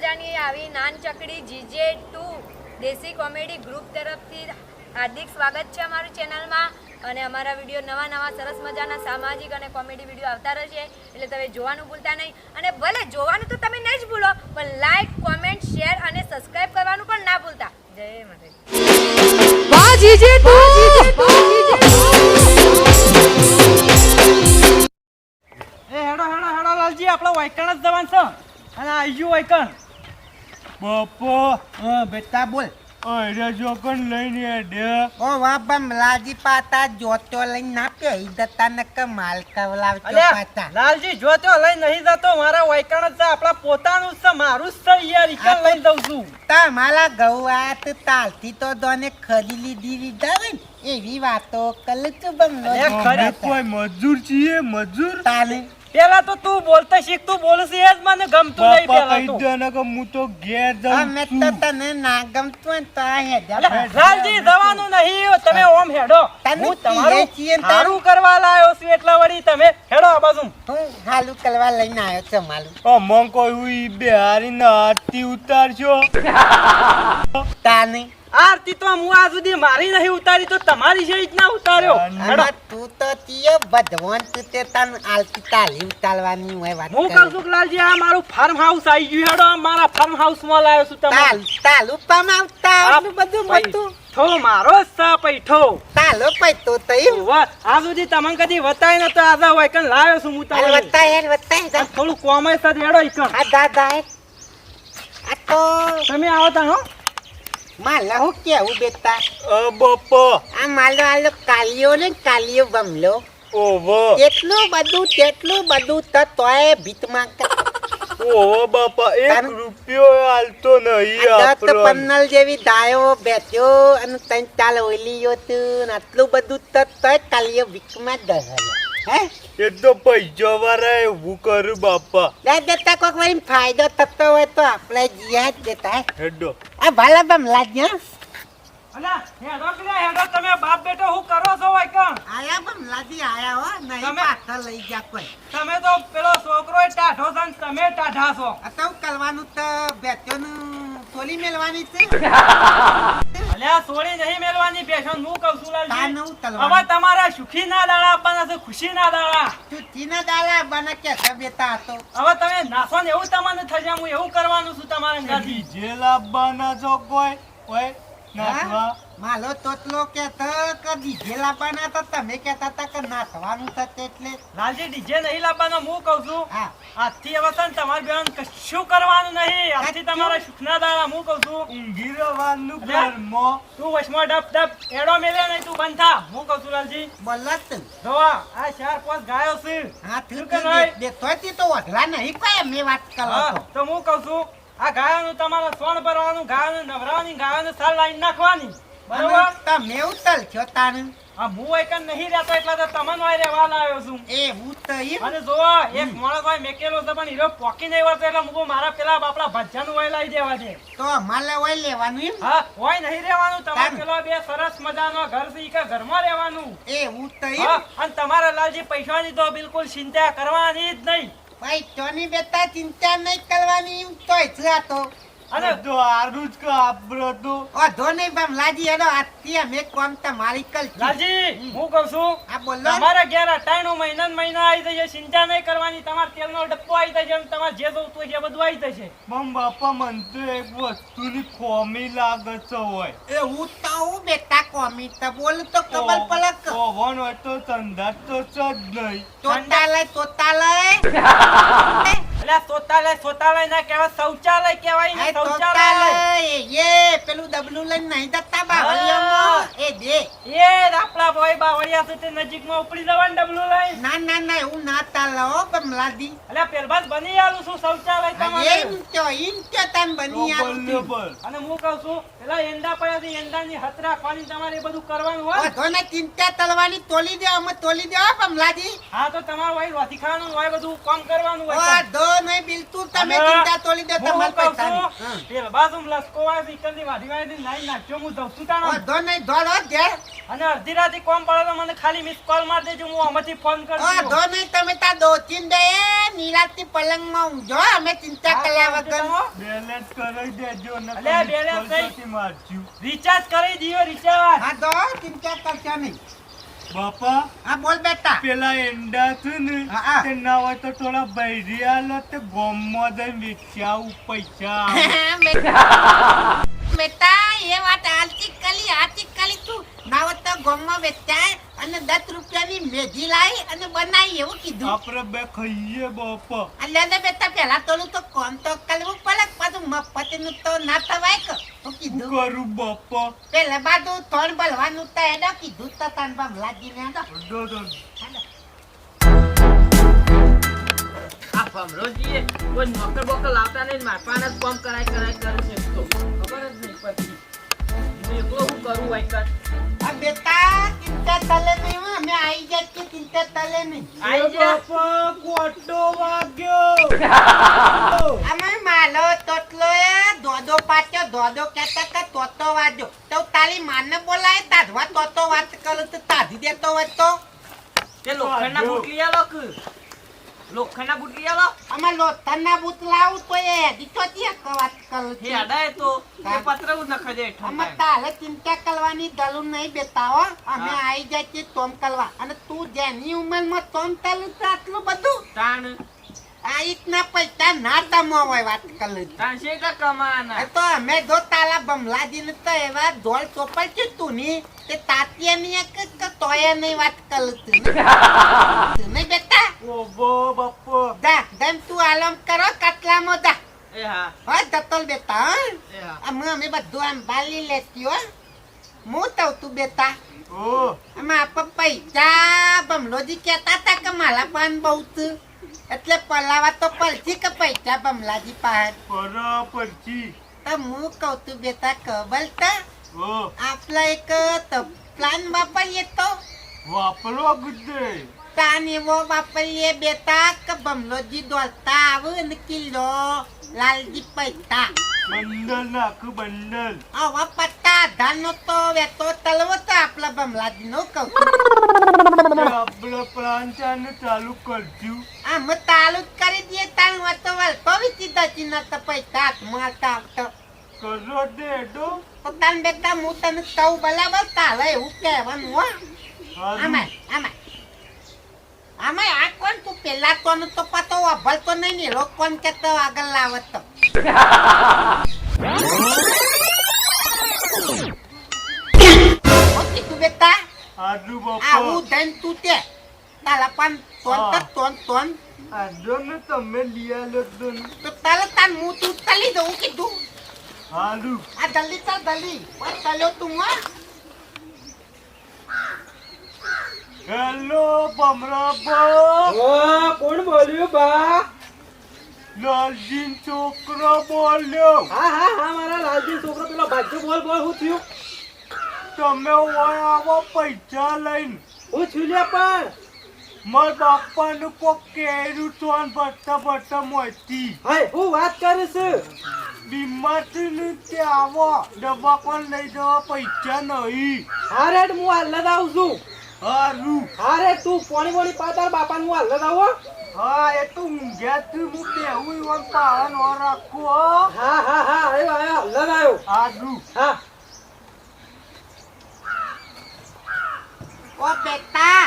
મજાની આવી નાનચકડી GJ2 દેશી કોમેડી ગ્રુપ તરફથી હાર્દિક સ્વાગત છે અમારી ચેનલમાં અને અમારા વિડીયો નવા સરસ મજાના સામાજિક અને કોમેડી વિડીયો આવતા રહેશે એટલે તમે જોવાનું ભૂલતા નહીં અને ભલે જોવાનું તો તમે નહીં જ ભૂલો પણ લાઈક કોમેન્ટ શેર અને સબસ્ક્રાઇબ કરવાનું પણ ના ભૂલતા જય માતાજી વાહ GJ2 હેડો લાલજી આપણો વાયકણ જ જવાન છે અને આયુ વાયકણ બાપા બેટા બોલ અરે જોકન લઈને હેડે ઓ વાહ બમલાજી પાતા જોતો લઈને ના પેઈ દતા નક માલ કવલાવતો પાતા લાલજી જો તો લઈ નહીં જતો મારા વાયકણ જ છે આપણા પોતાનું જ છે મારું જ છે યાર ઈકન લઈને દઉં છું તા માલા ગૌઆત તાલથી તો દોને ખરી લીધી લીધા ને એવી વાતો કલ તું બમલો અરે કોઈ મજૂર છીએ મજૂર તાલે પેલા તો તું બોલતા શીખ તું બોલસ એ જ મને ગમતું નહીં બાપા પેલા કહી તો દે ને કે હું તો ઘેર જાઉં અમે તો તને ના ગમતું ને તો આ હેડ્યા અલે, લાલજી જવાનું નહીં તમે ઓમ હેડો તને હું કીએ તમારું છીએ ને સારું કરવા લાયો છું એટલા વળી તમે હેડો આ બાજુ હું હાલું કલવા લઈને આવ્યો છે માલું મન કોઈ બિહારી ના આરતી ઉતારશો તાને આરતી તો હું આ સુધી મારી નહીં ઉતારી તો તમારી છે જ ના ઉતાર્યો હેડો અને તું તો તીયો બધવન તું તે તન આલતી તાલી ઉતારવાની હોય વાત હું કહું છું કે લાલજી આ મારું ફાર્મ હાઉસ આવી ગયું હેડો આ મારા ફાર્મ હાઉસ માં લાવ્યો છું તાલ તમે તાલુ પમાવતા આટલું બધું મતું પૈઠો મારો જ છે પૈઠો તાલો પૈતો તઈ વાહ, આ સુધી તમને કદી વતાય ન તો આજે વાયકન લાવ્યો છું હું હાલ તમને વતાય આ થોડું કોમય સાથે હેડો ઈકન આ દાદા આ તો તમે આવો તા હો માલા હું કેવું બેટા બાપા આ માલો આલો કાલિયો બમલો ઓવો તેટલું બધું તો તોય ભીતમાં ઓવો બાપા એક રૂપિયો હાલતો નહીં દત્ત આપણો પન્નલ જેવી દાયો બેઠ્યો અને તઈ ચાલ ઓલીયો તું આટલું બધું તો તોય કાલિયો ભીકમાં જ હે એ તો પૈસા વાળા એવું કરું બાપા લે બેટા કોક વાર ફાયદો થતો હોય તો આપણે જીયા જ દેતા હેડો આ ભાલા બમલા જ્યાં અલા હેડો કે હેડો તમે બાપ બેટો હું કરો છો વાયકન આયા બમલાજી આયા હો નહીં તમે- પાછળ લઈ જા કોઈ તમે તો પેલો છોકરો ટાઢો છે ને તમે ટાઢા છો આ તો કરવાનું તો બેઠ્યોનું ટોલી મેલવાની છે અલ્યા સોળી નહીં મેલવાની પેશન હું કહું છું તા લાલજી નવું હવે તલવાનું તમારા સુખી ના દાડા આપવાના છે ખુશી ના દાડા તું ચીના દાલા બના કે બેટા હતો હવે તમે નાસો ને એવું તમને થશે હું એવું કરવાનું છું તમારે નથી ડીજે લાવવાના છો કોઈ ઓય નાચવા માલો તોતલો કે ડીજે લાવવાના તો તમે કહેતા હતા કે નાચવાનું થશે એટલે લાલજી ડીજે નહીં લાવવાનો હું કહું છું હા આજથી હવે છે ને તમારે બેન કશું કરવાનું નહીં આજથી તમારા સુખના દાડા હું કહું છું ઊંઘી રહેવાનું અલ્યા. ઘરમાં તું વચમાં ડબ એડો મેલે નહીં તું બંધ થા હું કહું છું લાલજી બોલત જોવા આ 4-5 ગાયો છે હા શું કે નહીં? દેખોતી તો વઢલા નહીં કોઈ મેં વાત કરો હા, તો તો હું કહું છું આ ગાયોનું તમારે સોણ ભરવાનું ગાયોનું નવરાવાની ગાયોનું સાલ લાઈન નાખવાની બરોબર અને તમે ઉતલ છો તારું આ હું એકન નહીં રહેતો એટલે તો તમને વાય રહેવા લાવ્યો છું એવું તો એમ અને જો એક માણસ હોય મેકેલો છે પણ હીરો પોકી નહીં વળતો એટલે હું મારા પેલા બાપડા ભજ્જાનું હોય લાવી દેવા છે તો અમારે હોય લેવાનું એમ હા હોય નહીં રહેવાનું તમારે તાન. પેલો બે સરસ મજાનો ઘર છે ઈ કે ઘરમાં રહેવાનું એવું તો હા એમ અને તમારા લાલજી પૈસાની તો બિલકુલ ચિંતા કરવાની જ નહીં ભાઈ ચોની બેટા ચિંતા નહીં કરવાની એમ તોય છે આ તો અને તો હારું જ કે આપણો તો ઓધો નહીં બમલાજી હેડો આજથી અમે કોમ તમારી કલ લાલજી હું કહું છું આ બોલો તમારા ઘેર 98 મહિના આવી જશે ચિંતા નહીં કરવાની તમારે તેલનો ડબ્બો આવી જશે અને તમારે જે જોતું હોય એ બધું આવી જશે મમ બાપા મન તો એક વસ્તુની ખોમી લાગે છે હોય એવું તો હું બેટા કોમી તો બોલ તો કબલ પલક ઓવન હોય તો ધંધા તો છે જ નહીં તોતા લય એટલે શૌચાલય ના કહેવાય શૌચાલય કહેવાય ને શૌચાલય એ પેલું ડબલું લઈને નહીં જતા બાવળિયામાં એ દે એ આપણા ભાઈ બાવળિયા છે તે નજીકમાં ઉપડી જવાનું ડબલું લઈ ના એવું ના ચાલે હો બમલાજી એટલે પેલબાદ બની આલું છું શૌચાલય તમારે એમ તો તન બની આવ્યું બરાબર. અને હું કહું છું પેલા એંડા પડ્યા છે એંડાની હત રાખવાની તમારે એ બધું કરવાનું હોય ઓધો ને ચિંતા તલવાની તોલી દે અમે તોલી દે હો બમલાજી હા તો તમારું હોય રોથી ખાવાનું હોય બધું કામ કરવાનું હોય ઓધો નહીં બિલકુલ તમે અને ચિંતા તોડી દો હું તમારા કહું પૈસાની. છું, હા. પેલા બાજુમાં લસકો વાળો છે, ઈકનથી વાઢી નાઈ નાખ્યો. હું જઉં છું તાણો. વાંધો નહીં, દોડો ઘેર. અને અડધી રાતે કોમ પડે તો મને ખાલી મિસ કોલ માર દેજો, હું આમાંથી ફોન કરી દઉં. વાંધો નહીં, તમે તાર દોચીને દે નિરાંતથી પલંગમાં ઊંઘજો, અમે ચિંતા કર્યા વગર. બેલેન્સ કરી દેજો ને અલ્યા, બેલેન્સ નહીં. પછી મારજો. રિચાર્જ કરી દીયો, રિચાર્જ. હા તો ચિંતા કરશો નહીં. બાપા હા બોલ બેટા. પેલા એંડા છે ને હા, હા. તે ના હોય તો થોડા બૈરી આલો તે ગોમમાં જઈને વેચાવું પૈસા બેટા એ વાત આર્ટિકલી તું ના હોત તો ગોમમાં વેચાય અને 10 રૂપિયાની મેગી લાવી અને બનાવી એવું કીધું. આપણે બે ખાઈએ બાપા. અલ્યા બેટા પેલા તોલું તો કોમ તો કરવું પડે પાછું મફતનું તો ના થવાય કે હું શું કીધું કરું બાપા? પેલા બાજુ થોડ બલવાનું તો એનો કીધું તો તન બમલાજીને હેડો. દોડો. આ ભમરોજીએ કોઈ નોકર બોકર લાવતા નહીં, મારવાના જ કામ કરાય કરે છે. તો ખબર જ નહીં પડતી. હું એકલો શું કરું વાયકર? આ બેટા ચિંતા તલે નહીં હો, અમે આવી જાય કે ચિંતા તલે નહીં. આઈ જા. બાપા ગોટો વાગ્યો. અમે માલો તોતલો એ દોદો પાછો દોદો કહેતા કે તોતો વાજો તો તારી માને બોલાય તાધવા તોતો વાત કરું તો તાધી દેતો હોય તો તે લોખંડના બૂટ લઈ આલો કે? લોખંડના બૂટ લઈ આલો? અમે લોથરના બૂત લાવું તો એ દીતો ત્યાં વાત કરું હે છું. અડાય તો એ પત્ર ઉ નખ દે અમે ઠંડા. તારે ચિંતા કરવાની જરૂર નહીં બેટા હો. અમે આવી જાય છે તોમ કરવા અને તું જેની ઉંમરમાં તોમ ચાલુ તો આટલું બધું તાણ આ રીતના પૈસા ના તમો હોય વાત કરું છું. તાણ શેટા કમાના. એ તો અમે જો તાલા બમલાજીને તો એવા ધોળ ચોપડ છે તું ની તે તાતિયાની એક તોય નહીં વાત કરું છું. નહીં બેટા ઓબો બાપા. જા જેમ તું આલમ કરો કટલામાં જા. એ હા, હા જતોલ બેટા હા. એ હા. અમે બધું આમ બાલી લેતી હો. હું તો તું બેટા ઓ આમાં આપ પૈસા બમલોજી કહેતા હતા કે મારા પાન બહુ છે. એટલે પલાવા તો પડશે કે પૈસા બમલાજી પાસે. પરા પરથી. તો હું કહું તું બેટા ખબર તો ઓ આપલા એક પ્લાન વાપરીએ તો વાપરો ગુદ્દે. પ્લાન એવો વાપરીએ બેટા કે બમલોજી દોડતા આવે ને કિલો લાલજી પૈસા બંડલ નાખું બંડલ. આવા પત્તા ધાનો તો વેતો તલવો તો આપલા બમલાજી નો કહું આપણે પ્લાન ચાને ચાલુ કરશું. આમ તાલુ જ કરી દઈએ તાણ વાતો વળતો વિચી દચી ન તો પૈસા હાથમાં આવતા આવતો કરો દેડો. પોતાને બેટા હું તને કહું બરાબર તાલે એવું કહેવાનું હો. હારું. આમાં આમાં આમાં આ કોણ તું પેલા કોણ તો પાતો અભલતો નહીં ને લોકો કોણ કેતો આગળ લાવત તો ઓકે તું બેટા હારું બાપા. આવું ધન તું તે તાલા પણ તોન આજો ને તમે લીયા લો ને. તો તાલે તાન હું તું તલી દઉં કીધું હારું. આ જલ્દી ચાલ જલ્દી ઓય ચાલ્યો તું હા. હેલો ભમરાબા. કોણ બોલ્યું બા? લાલજીન છોકરો બોલ્યો. હા હા હા, મારા લાલજી છોકરો પેલો બાજુ બોલ બોલ. હું થયું? તમે ઓય આવો પૈસા લઈને હું છું લે પણ. મારા બાપાનું કોક કેરું ચોન ભરતા ભરતા મોતી હાય હું વાત કરીશ. બીમાર થી ને તે આવો દવાખાન લઈ જવા પૈસા નહીં. હારે હું હાલ જ આવું છું. હારું. હારે તું પોણી પાતાર બાપા હું હાલ જ આવો. હા એ તો ઊંઘ્યા થી હું બેહું એવા પાળા નો રાખું હો. હા હા હા, આવ્યો આવ્યો હાલ જ આવ્યો. હારું. હા ઓ બેટા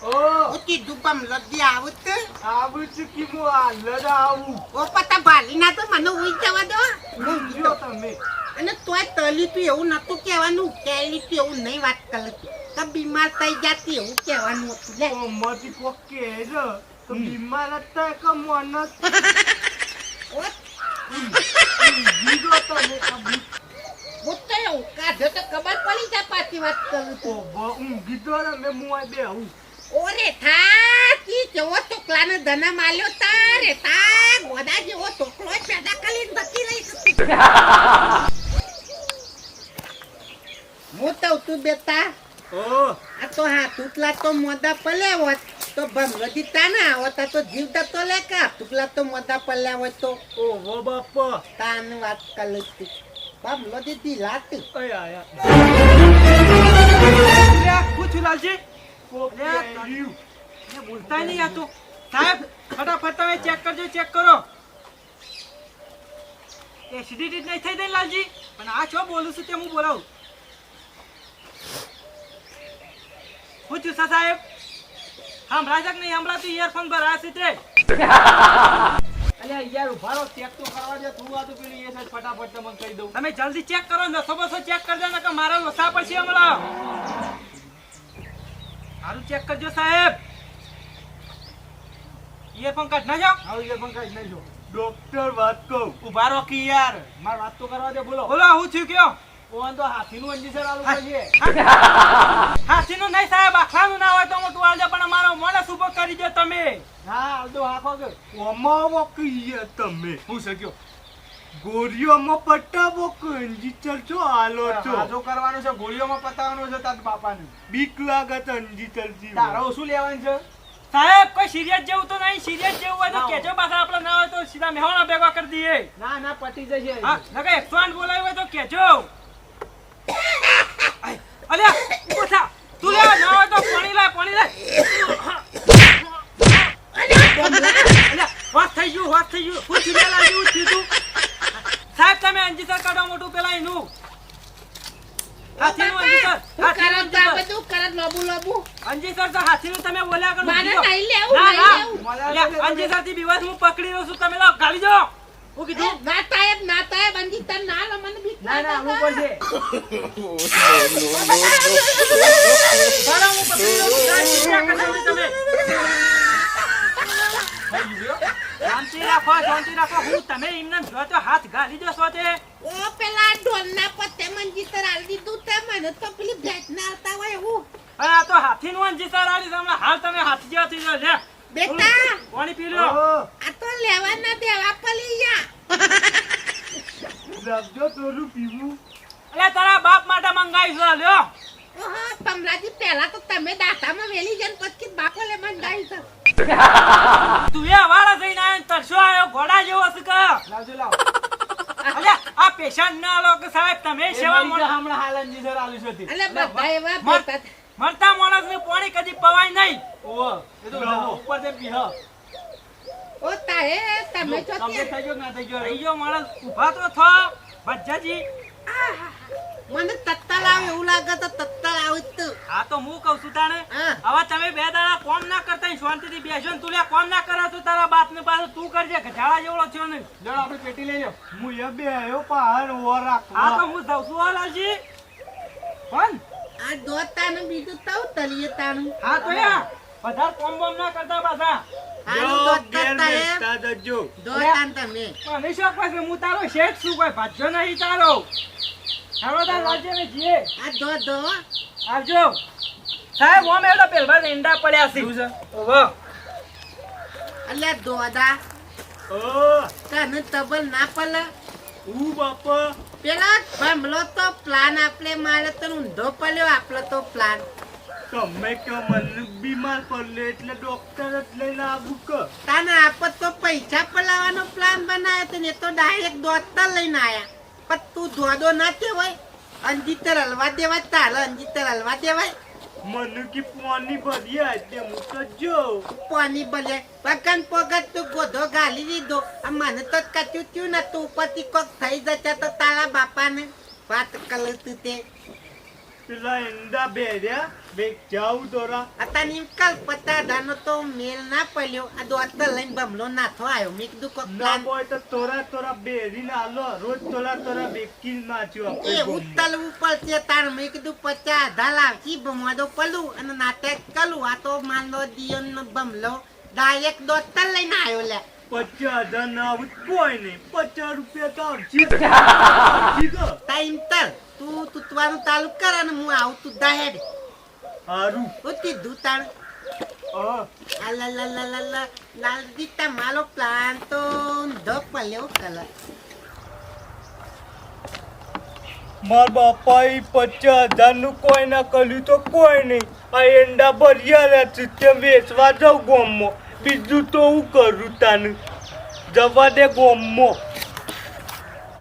ઓ હું કીધું બમલોજી આવું તો આવું છું કે હું હાલ જ આવું. ઓ પતા ભાલી ના તો મને ઉઈ જવા દો ઊંઘ્યો તમે. અને તોય તલી તું એવું નતું કહેવાનું કેલી તું એવું નહીં વાત કરે તો બીમાર થઈ જાતી એવું કહેવાનું હતું લે ઓમાંથી કોક કેર તો બીમાર હતા કે માણસ ઓ ઊંઘી ગયો તમે. હું તો એવું કાઢો તો ખબર પડી જાય પાછી વાત કરું છું ઓહો ઊંઘી ગયો ને મેં મું આ બેહું. ઓરે થાકી જેવો ચોકલાને ધના માલ્યો તારે તા ગોદા જેવો ચોકલો પેદા કરીને બચી રહી હતી હું તો તું બેટા ઓ આ તો હા તૂટલા તો મોદા પલે હોત તો ભમરો જીતા ના આવતા તો જીવતા તો લે કા ટુકલા તો મોટા પડ્યા હોય તો ઓહો બાપા તાન વાત કલ તું ભમરો દીધી લાત અય આયા પૂછું લાલજી કોક લે, આવ્યું. એ બોલતા નહીં આ તો સાહેબ ફટાફટ તમે ચેક કરજો ચેક કરો એસિડિટી નહીં થઈ જાય લાલજી પણ આ છો બોલું છું તે હું બોલાવું પૂછ્યું સા સાહેબ હમણાં જક નહીં હમણાં તો ઇયરફોન ભરા છે તે અલ્યા યાર ઉભા રહો, ચેક તો કરવા દે. તું આ તો પેલી એ સાઈડ ફટાફટ તમને કહી દઉં. તમે જલ્દી ચેક કરો ને બસો ચેક કરજો ને કે મારા લોસા પડશે હમણાં સારું ચેક કરજો સાહેબ ઇયરફોન કાઢ ના જાઓ આવું earphone કાઢી નાખજો. ડોક્ટર વાત કહું ઉભા રહો કે યાર મારે વાત તો કરવા દે, બોલો. બોલો હું થયું કયો ઓન તો હાથીનું અંજીસર આલું પડશે. હાથીનું નહીં સાહેબ આખલાનું ના હોય તો મોટું આવજે પણ અમારો મોડસ ઉભો કરી દો તમે હા આવજો, હાંકો કે. ઓમાવો કહીએ તમે હું શક્યો ગોરીઓમાં પટાવો કંજી ચલચો આલો છો હાજો કરવાનું છે, ગોળીઓમાં પતાવવાનું છે તાર બાપાને. બીક લાગત અંજી ચલજી તારો શું લેવાનું છે? સાહેબ કોઈ સિરિયસ જેવું તો નહીં સિરિયસ જેવું હોય તો ના. કેજો પાછા આપણે ના હોય તો સીધા મેહોણા ભેગા કરી દઈએ ના ના પટી જશે. હા નકે 108 બોલાવ્યું હોય તો કેજો આય, અલ્યા ઊભો થા તું લે ના હોય તો પાણી લે અલ્યા વાત થઈ ગયું પૂછ લે લાગ્યું હું થયું તું? સાહેબ તમે અંજીસર કાઢો મોટું પેલા એનું હાથીનું અંજીસર બધું કરત લોબુ લોબુ અંજીસર તો હાથીનું તમે બોલ્યા કરો મારે બીજો. નહીં લેવું ના, નહીં ના. લેવું અલ્યા, અંજીસર થી બીવાસ હું પકડી રહ્યો છું તમે લાવ ગાલી દો હું કીધું ના તાયબ અંજીતર ના લો મને બીક ના ના લાગે આવું પડશે. ચાલો હું પકડી રહ્યો છું સાહેબ, ચિંતા કરશો નહીં તમે શાંતિ રાખો હું તમે એમને જો તો હાથ ગાલી દો છો તે ઓ પેલા ઢોલના પત્તે મંજીતર આલી દીધું તે મને તો પેલી ભેટ ના આવતા હોય હું અને આ તો હાથીનું અંજીસર આલી છે હમણાં હાલ તમે હાથી જેવા થઈ જાઓ લે બેટા પાણી પી લો આ તો લેવા ના દેવા પલી યા રાખજો થોડું પીવું એટલે તારા બાપ માટે મંગાવી છે લ્યો ઓહો પમરાજી પહેલા તો તમે દાતામાં વેલી જન પછી બાપો લે મંગાઈ છે તું એ વાળા જઈને આવીને તરસો આવ્યો ઘોડા જેવો છે કે લાવજો લાવ. અલ્યા આ પેશન્ટ ના લો કે સાહેબ તમે એ સેવા મરી જા, હમણાં હાલ અંજીસર આલું છે તે. એટલે બધા એવા મર- ભેટા મરતા માણસ ને પાણી કદી પવાય નહીં ઓહો, એ તો લાવો. ઉપર થી પીહ. ઓ તારે તમે જો કમ્પ્લીટ થઈ ગયો કે ના થઈ ગયો? થઈ ગયો માણસ ઉભા તો થો ભજ્જાજી મને તત્તલ આવે એવું લાગે તો તત્તલ આવે તો હા તો હું કહું છું તાણે હા. હવે તમે બે દાડા કોમ ના કરતા હોય, શાંતિથી બેસો ને તું લે કોમ ના કરે તો તારા બાપ ને પાછું તું કરજે ગધાડા જેવડો થયો ને લો, આપણે પેટી લઈ લો. હું એ બે આવ્યો પહાડ ઓર હા તો રાખવા હું જાઉં છું લાલજી પણ આ દોતાને બીજું તવ તલીએ તાનું હા તો યા બધા કોમ બોમ ના કરતા પાછા આનું જો દોત ઘેર કરતા એમ બેસતા જજો દોતાન તમે પણ નિશોક પાસે હું તારો શેઠ છું કોઈ ભાજ્યો નહીં તારો હાલો તાર લાલજી ને જીએ આ દો આવજો સાહેબ ઓમ એવડા પેલવા ઈંડા પડ્યા છે શું છે? ઓહો અલ્યા દોદા ઓ તને તબલ ના પલે હું બાપા પેલા ભમલો તો પ્લાન આપણે મારે તો ઊંધો પડ્યો આપણો તો પ્લાન તમે કે મને બીમાર પડલે એટલે ડોક્ટર જ લઈને આવું કે તાને આપત તો પૈસા પલાવાનો પ્લાન બનાવ્યો તો ને તો ડાયરેક્ટ દોતર લઈને આયા પણ તું દોડો ના હોય અંજીતર હલવા દેવાય તારે અંજીતર હલવા દેવાય મને કે પાણી ભર્યા એટલે હું તો જો પાણી ભલે પગન પગત તું ગોધો ગાલી દીધો આ મને તો કચ્યું થયું ને તું ઉપરથી કોક થઈ જશે તો તારા બાપાને વાત કરું તું તે પેલા ઈંડા બેર્યા બે જાઉં દોરા અત્યારે નિમકલ પતાડાનો તો મેલ ના પડ્યો આ દોતર લઈને બમલો નાથો આવ્યો મેં કીધું કોક ના પ્લાન હોય તો તોરા બેરીને આલો રોજ તોરા બેકી નાચ્યો એ આપણે ઉતલવું પડશે તાર મેં કીધું 50,000 લાવશી ભમવાદો પલું અને નાટક કલું આ તો માનલો દિયન નો બમલો ડાયરેક્ટ દોતર લઈને આવ્યો લે 50,000 ના આવું કોઈ નહીં 50 રૂપિયા તો આવશે ટાઈમ તર તું તૂટવાનું ચાલુ કર અને હું આવું તું દાહેડ હારું હું કીધું તાણ લાલજી તમારો પ્લાન તો ઊંધો પડ્યો કલર મારા બાપાએ 50,000 કોઈ ના કર્યું તો કોઈ નહીં. આ એંડા ભર્યા છે તે વેચવા જાઉં ગામમાં. બીજું તો હું કરું તાને. જવા દે ગામમાં.